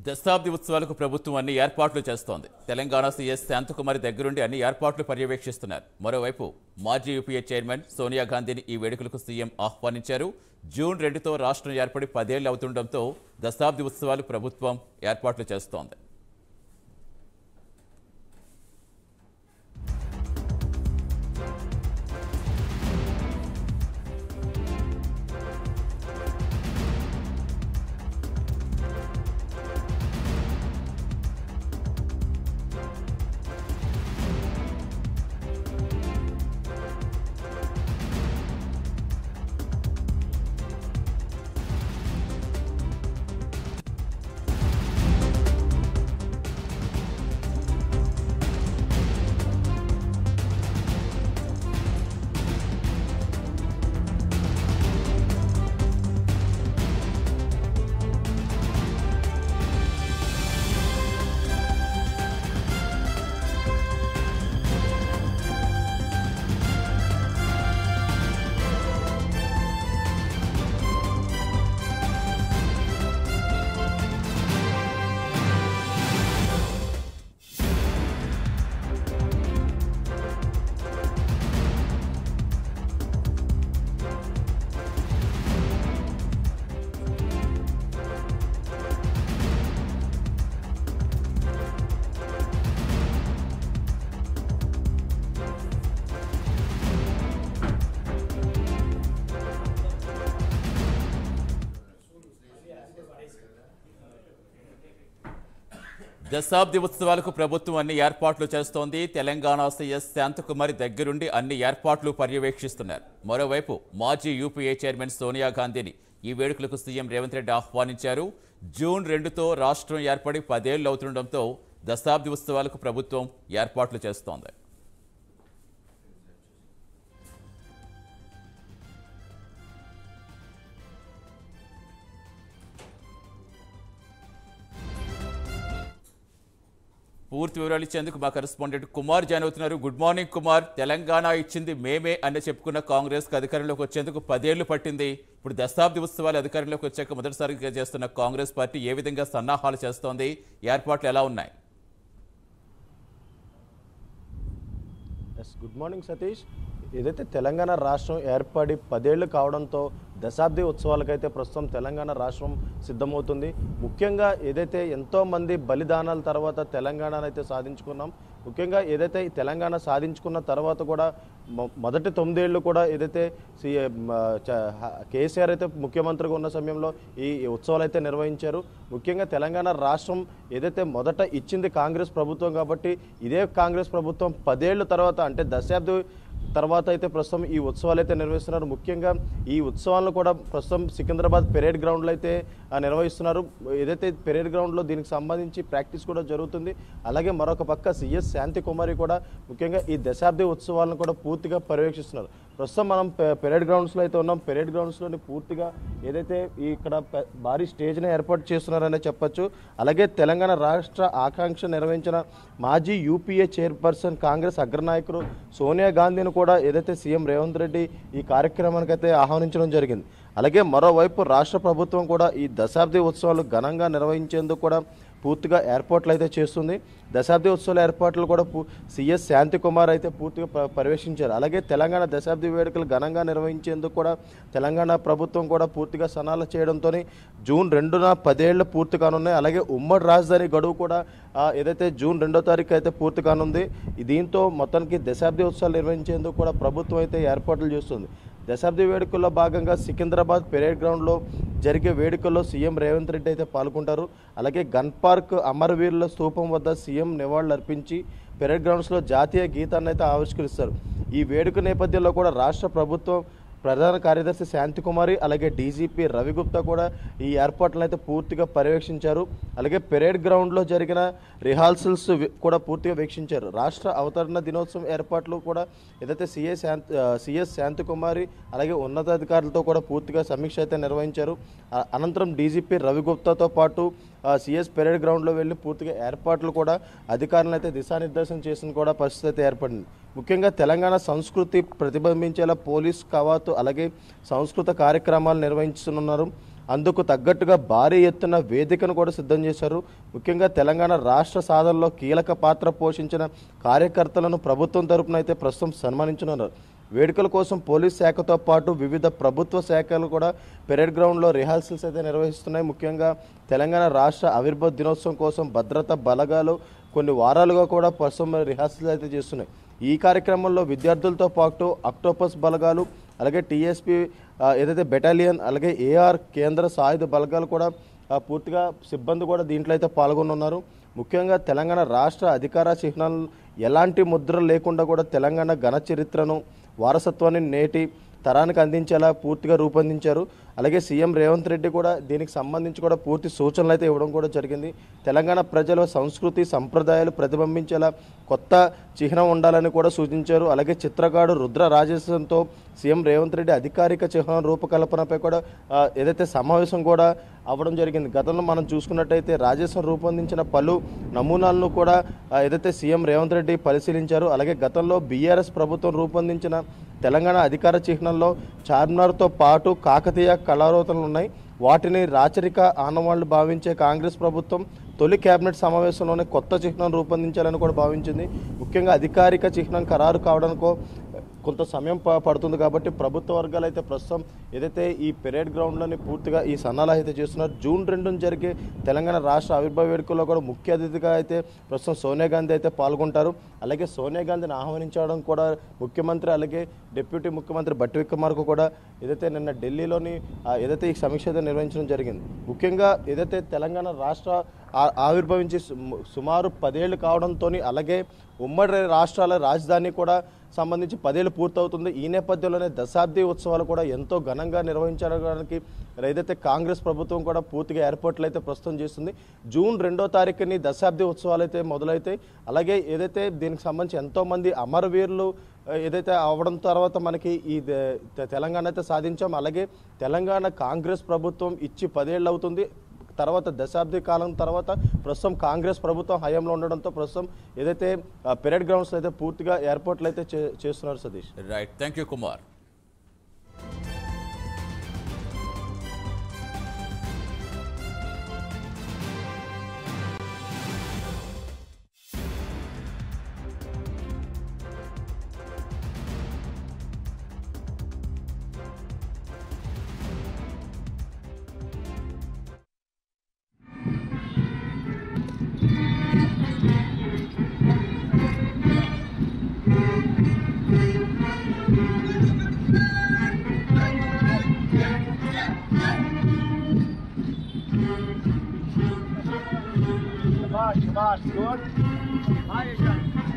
దశాబ్ది ఉత్సవాలకు ప్రభుత్వం అన్ని ఏర్పాట్లు చేస్తోంది. తెలంగాణ సీఎస్ శాంతకుమారి దగ్గరుండి అన్ని ఏర్పాట్లు పర్యవేక్షిస్తున్నారు. మరోవైపు మాజీ యూపీఏ చైర్మన్ సోనియా గాంధీని ఈ వేడుకలకు సీఎం ఆహ్వానించారు. జూన్ 2తో రాష్ట్రం ఏర్పడి 10 ఏళ్లు అవుతుండటంతో దశాబ్ది ఉత్సవాలు ప్రభుత్వం ఏర్పాట్లు చేస్తోంది. దశాబ్ది ఉత్సవాలకు ప్రభుత్వం అన్ని ఏర్పాట్లు చేస్తోంది. తెలంగాణ సీఎస్ శాంతకుమారి దగ్గరుండి అన్ని ఏర్పాట్లు పర్యవేక్షిస్తున్నారు. మరోవైపు మాజీ యూపీఏ చైర్మన్ సోనియా గాంధీని ఈ వేడుకలకు సీఎం రేవంత్ రెడ్డి ఆహ్వానించారు. జూన్ 2తో రాష్ట్రం ఏర్పడి 10 ఏళ్లు అవుతుండటంతో దశాబ్ది ఉత్సవాలకు ప్రభుత్వం ఏర్పాట్లు చేస్తోంది. పూర్తి వివరాలు ఇచ్చేందుకు మా కరెస్పాండెంట్ కుమార్ జాయిన్ అవుతున్నారు. Good morning Kumar. తెలంగాణ ఇచ్చింది మేమే అని చెప్పుకున్న కాంగ్రెస్ అధికారంలోకి వచ్చేందుకు 10 ఏళ్లు పట్టింది. ఇప్పుడు దశాబ్ది ఉత్సవాలు అధికారంలోకి వచ్చాక మొదటిసారిగా చేస్తున్న కాంగ్రెస్ పార్టీ ఏ విధంగా సన్నాహాలు చేస్తోంది? ఏర్పాట్లు ఎలా ఉన్నాయి? Good morning Satish. ఏదైతే తెలంగాణ రాష్ట్రం ఏర్పడి 10 ఏళ్లు కావడంతో దశాబ్ది ఉత్సవాలకైతే ప్రస్తుతం తెలంగాణ రాష్ట్రం సిద్ధమవుతుంది. ముఖ్యంగా ఏదైతే ఎంతోమంది బలిదానాల తర్వాత తెలంగాణను అయితే సాధించుకున్నాం. ముఖ్యంగా ఏదైతే తెలంగాణ సాధించుకున్న తర్వాత కూడా మొదటి 9 ఏళ్ళు కూడా ఏదైతే కేసీఆర్ అయితే ముఖ్యమంత్రిగా ఉన్న సమయంలో ఈ ఉత్సవాలు అయితే నిర్వహించారు. ముఖ్యంగా తెలంగాణ రాష్ట్రం ఏదైతే మొదట ఇచ్చింది కాంగ్రెస్ ప్రభుత్వం కాబట్టి ఇదే కాంగ్రెస్ ప్రభుత్వం 10 ఏళ్ళ తర్వాత అంటే దశాబ్ది తర్వాత అయితే ప్రస్తుతం ఈ ఉత్సవాలు అయితే నిర్వహిస్తున్నారు. ముఖ్యంగా ఈ ఉత్సవాలను కూడా ప్రస్తుతం సికింద్రాబాద్ పెరేడ్ గ్రౌండ్లో అయితే నిర్వహిస్తున్నారు. ఏదైతే పెరేడ్ గ్రౌండ్లో దీనికి సంబంధించి ప్రాక్టీస్ కూడా జరుగుతుంది. అలాగే మరొక పక్క సీఎస్ శాంతకుమారి కూడా ముఖ్యంగా ఈ దశాబ్ది ఉత్సవాలను కూడా పూర్తిగా పర్యవేక్షిస్తున్నారు. ప్రస్తుతం మనం పెరేడ్ గ్రౌండ్స్లో అయితే ఉన్నాం. పెరేడ్ గ్రౌండ్స్లోని పూర్తిగా ఏదైతే ఇక్కడ భారీ స్టేజ్ని ఏర్పాటు చేస్తున్నారనే చెప్పొచ్చు. అలాగే తెలంగాణ రాష్ట్ర ఆకాంక్ష నిర్వహించిన మాజీ యూపీఏ చైర్పర్సన్ కాంగ్రెస్ అగ్రనాయకుడు సోనియా గాంధీని కూడా ఏదైతే సీఎం రేవంత్ రెడ్డి ఈ కార్యక్రమానికి అయితే ఆహ్వానించడం జరిగింది. అలాగే మరోవైపు రాష్ట్ర ప్రభుత్వం కూడా ఈ దశాబ్ది ఉత్సవాలు ఘనంగా నిర్వహించేందుకు కూడా పూర్తిగా ఏర్పాట్లు అయితే చేస్తుంది. దశాబ్ది ఉత్సవాల ఏర్పాట్లు కూడా సీఎస్ శాంతకుమార్ అయితే పూర్తిగా పర్యవేక్షించారు. అలాగే తెలంగాణ దశాబ్ది వేడుకలు ఘనంగా నిర్వహించేందుకు కూడా తెలంగాణ ప్రభుత్వం కూడా పూర్తిగా సన్నాహాలు చేయడంతో జూన్ 2న 10 ఏళ్లు పూర్తి కానున్నాయి. అలాగే ఉమ్మడి రాజధాని గడువు కూడా ఏదైతే జూన్ 2వ తారీఖు అయితే పూర్తి కానుంది. దీంతో మొత్తానికి దశాబ్ది ఉత్సవాలు నిర్వహించేందుకు కూడా ప్రభుత్వం అయితే ఏర్పాట్లు చేస్తుంది. దశాబ్ది వేడుకల్లో భాగంగా సికింద్రాబాద్ పెరేడ్ గ్రౌండ్లో జరిగే వేడుకల్లో సీఎం రేవంత్ రెడ్డి అయితే పాల్గొంటారు. అలాగే గన్ పార్క్ అమరవీరుల స్తూపం వద్ద సీఎం నివాళులు అర్పించి పెరేడ్ గ్రౌండ్స్లో జాతీయ గీతాన్ని అయితే ఆవిష్కరిస్తారు. ఈ వేడుక నేపథ్యంలో కూడా రాష్ట్ర ప్రభుత్వం ప్రధాన కార్యదర్శి శాంతకుమారి అలాగే డీజీపీ రవిగుప్తా కూడా ఈ ఏర్పాట్లను అయితే పూర్తిగా పర్యవేక్షించారు. అలాగే పెరేడ్ గ్రౌండ్లో జరిగిన రిహార్సల్స్ కూడా పూర్తిగా వీక్షించారు. రాష్ట్ర అవతరణ దినోత్సవం ఏర్పాట్లు కూడా ఏదైతే సీఎస్ శాంతకుమారి అలాగే ఉన్నతాధికారులతో కూడా పూర్తిగా సమీక్ష అయితే నిర్వహించారు. అనంతరం డీజీపీ రవిగుప్తాతో పాటు సిఎస్ పెరేడ్ గ్రౌండ్లో వెళ్ళి పూర్తిగా ఏర్పాట్లు కూడా అధికారులను అయితే దిశానిర్దేశం చేసిన కూడా పరిస్థితి అయితే ఏర్పడింది. ముఖ్యంగా తెలంగాణ సంస్కృతి ప్రతిబింబించేలా పోలీస్ కవాతు అలాగే సంస్కృత కార్యక్రమాలు నిర్వహించుతున్నారు. అందుకు తగ్గట్టుగా భారీ ఎత్తున వేదికను కూడా సిద్ధం చేశారు. ముఖ్యంగా తెలంగాణ రాష్ట్ర సాధనలో కీలక పాత్ర పోషించిన కార్యకర్తలను ప్రభుత్వం తరపున అయితే ప్రస్తుతం సన్మానించనున్నారు. వేడుకల కోసం పోలీస్ శాఖతో పాటు వివిధ ప్రభుత్వ శాఖలు కూడా పెరేడ్ గ్రౌండ్లో రిహార్సల్స్ అయితే నిర్వహిస్తున్నాయి. ముఖ్యంగా తెలంగాణ రాష్ట్ర ఆవిర్భావ దినోత్సవం కోసం భద్రతా బలగాలు కొన్ని వారాలుగా కూడా ప్రస్తుతం రిహార్సల్స్ అయితే చేస్తున్నాయి. ఈ కార్యక్రమంలో విద్యార్థులతో పాటు అక్టోపస్ బలగాలు, అలాగే టీఎస్పీ ఏదైతే బెటాలియన్, అలాగే ఏఆర్ కేంద్ర సాయుధ బలగాలు కూడా పూర్తిగా సిబ్బంది కూడా దీంట్లో అయితే పాల్గొనున్నారు. ముఖ్యంగా తెలంగాణ రాష్ట్ర అధికార చిహ్నాలు ఎలాంటి ముద్ర లేకుండా కూడా తెలంగాణ ఘన చరిత్రను, వారసత్వాన్ని నేటి తరానికి అందించేలా పూర్తిగా రూపొందించారు. అలాగే సీఎం రేవంత్ రెడ్డి కూడా దీనికి సంబంధించి కూడా పూర్తి సూచనలు అయితే ఇవ్వడం కూడా జరిగింది. తెలంగాణ ప్రజల సంస్కృతి సంప్రదాయాలు ప్రతిబింబించేలా కొత్త చిహ్నం ఉండాలని కూడా సూచించారు. అలాగే చిత్రకారుడు రుద్ర రాజేశంతో సీఎం రేవంత్ రెడ్డి అధికారిక చిహ్నం రూపకల్పనపై కూడా ఏదైతే సమావేశం కూడా అవ్వడం జరిగింది. గతంలో మనం చూసుకున్నట్టయితే రాజేశం రూపొందించిన పలు నమూనాలను కూడా ఏదైతే సీఎం రేవంత్ రెడ్డి పరిశీలించారు. అలాగే గతంలో బీఆర్ఎస్ ప్రభుత్వం రూపొందించిన తెలంగాణ అధికార చిహ్నంలో చార్మినార్తో పాటు కాకతీయ కళారూపాలు ఉన్నాయి. వాటిని రాచరిక ఆనవాళ్లు భావించే కాంగ్రెస్ ప్రభుత్వం తొలి కేబినెట్ సమావేశంలోనే కొత్త చిహ్నం రూపొందించాలని కూడా భావించింది. ముఖ్యంగా అధికారిక చిహ్నం ఖరారు కావడానికో కొంత సమయం పడుతుంది కాబట్టి ప్రభుత్వ వర్గాలు అయితే ప్రస్తుతం ఏదైతే ఈ పెరేడ్ గ్రౌండ్లోని పూర్తిగా ఈ సన్నాలు అయితే చేస్తున్నారు. జూన్ 2న జరిగే తెలంగాణ రాష్ట్ర ఆవిర్భావ వేడుకల్లో కూడా ముఖ్య అతిథిగా అయితే ప్రస్తుతం సోనియా గాంధీ అయితే పాల్గొంటారు. అలాగే సోనియా గాంధీని ఆహ్వానించడం కూడా ముఖ్యమంత్రి, అలాగే డిప్యూటీ ముఖ్యమంత్రి బట్టి విక్రమార్క కూడా ఏదైతే నిన్న ఢిల్లీలోని ఏదైతే ఈ సమీక్ష అయితే నిర్వహించడం జరిగింది. ముఖ్యంగా ఏదైతే తెలంగాణ రాష్ట్ర ఆవిర్భవించి సుమారు 10 ఏళ్ళు కావడంతో, అలాగే ఉమ్మడి రాష్ట్రాల రాజధాని కూడా సంబంధించి 10 ఏళ్ళు పూర్తవుతుంది. ఈ నేపథ్యంలోనే దశాబ్ది ఉత్సవాలు కూడా ఎంతో ఘనంగా నిర్వహించడానికి ఏదైతే కాంగ్రెస్ ప్రభుత్వం కూడా పూర్తిగా ఏర్పాట్లు అయితే ప్రస్తుతం చేస్తుంది. జూన్ 2వ తారీఖుని దశాబ్ది ఉత్సవాలు అయితే మొదలైతాయి. అలాగే ఏదైతే దీనికి సంబంధించి ఎంతోమంది అమరవీరులు ఏదైతే అవడం తర్వాత మనకి ఈ తెలంగాణ అయితే సాధించాం. అలాగే తెలంగాణ కాంగ్రెస్ ప్రభుత్వం ఇచ్చి 10 ఏళ్ళు అవుతుంది. తర్వాత దశాబ్ది కాలం తర్వాత ప్రస్తుతం కాంగ్రెస్ ప్రభుత్వం హయాంలో ఉండడంతో ప్రస్తుతం ఏదైతే పెరేడ్ గ్రౌండ్స్ అయితే పూర్తిగా ఏర్పాట్లు అయితే చేస్తున్నారు. Satish, right, thank you Kumar. Baixo, baixo, good. Aí, já.